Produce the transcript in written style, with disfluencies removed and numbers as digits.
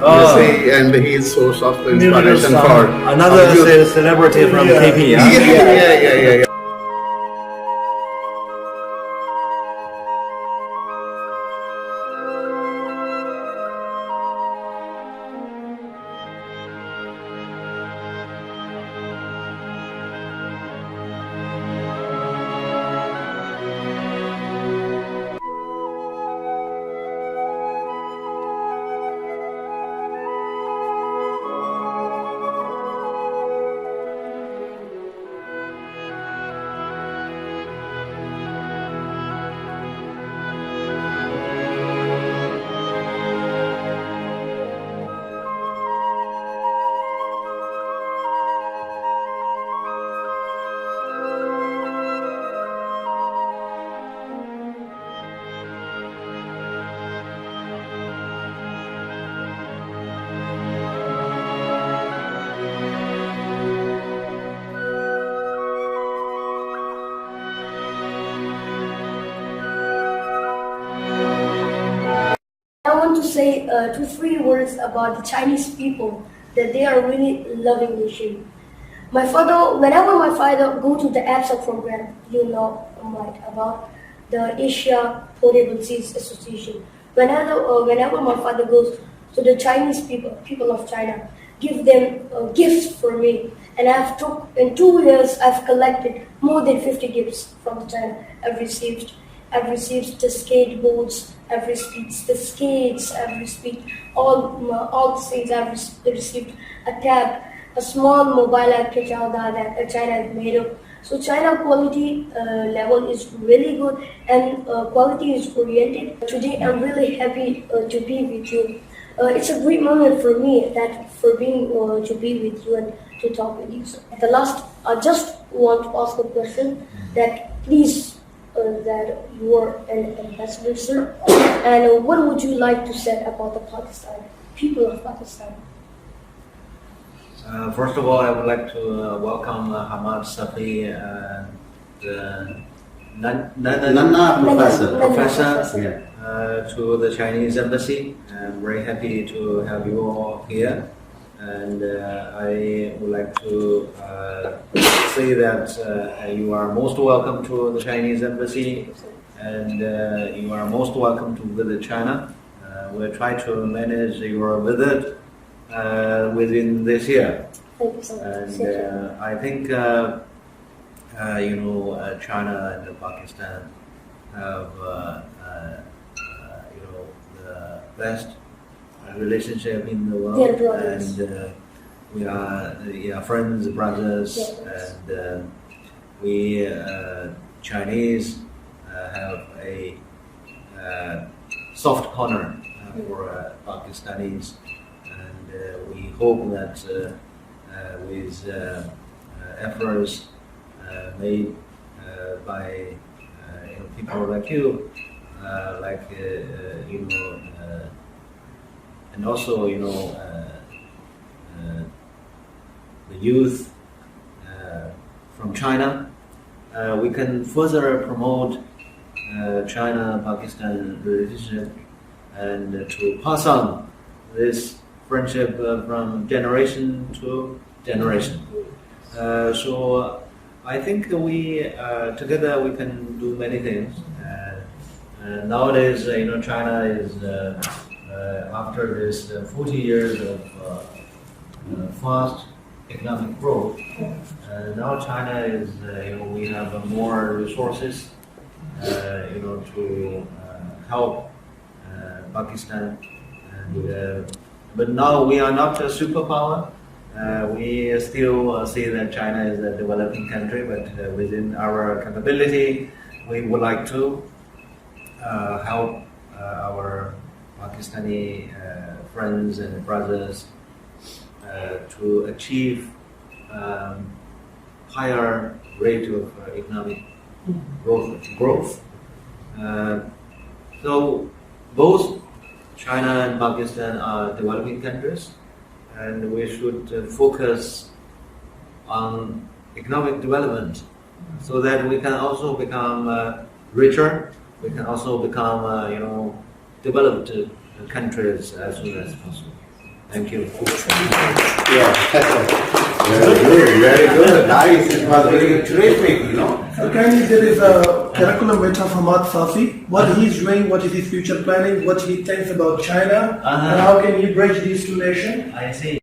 You see, and he's source of inspiration for another celebrity from KP. Yeah. I want to say 2-3 words about the Chinese people, that they are really loving nation. Whenever my father go to the APSA program, you know about the Asia Portable Seeds Association. Whenever my father goes to the Chinese people of China, give them gifts for me. And in 2 years, I've collected more than 50 gifts from China. I've received the skateboards, I've received the skates, I've received all the things. I've received a tab, a small mobile app that China has made up. So China quality level is really good, and quality is oriented. Today I'm really happy to be with you. It's a great moment for me for being to be with you and to talk with you. So at the last, I just want to ask a question that please. That you are an ambassador, sir, and what would you like to say about the people of Pakistan? First of all, I would like to welcome Hammad Safi, the Nana professor to the Chinese embassy. I'm very happy to have you all here. And I would like to say that you are most welcome to the Chinese embassy, and you are most welcome to visit China. We'll try to manage your visit within this year. Thank you so much. And I think China and Pakistan have the best relationship in the world, and we are friends, brothers, and we Chinese have a soft corner for Pakistanis, and we hope that with efforts made by people like you, and also, the youth from China, we can further promote China-Pakistan relationship and to pass on this friendship from generation to generation. So I think we together we can do many things. Nowadays, China is after this 40 years of fast economic growth, now China is, we have more resources, to help Pakistan. But now we are not a superpower. We still see that China is a developing country, but within our capability, we would like to help our Pakistani friends and brothers to achieve higher rate of economic growth. So both China and Pakistan are developing countries, and we should focus on economic development so that we can also become richer. We can also become, developed countries as soon as possible. Thank you. Yeah. Very good, very good. Nice. It was very terrific, you know. Currently, there is a curriculum with Hammad Safi. What he's doing, what is his future planning, what he thinks about China, and how can he bridge these two nations. I see.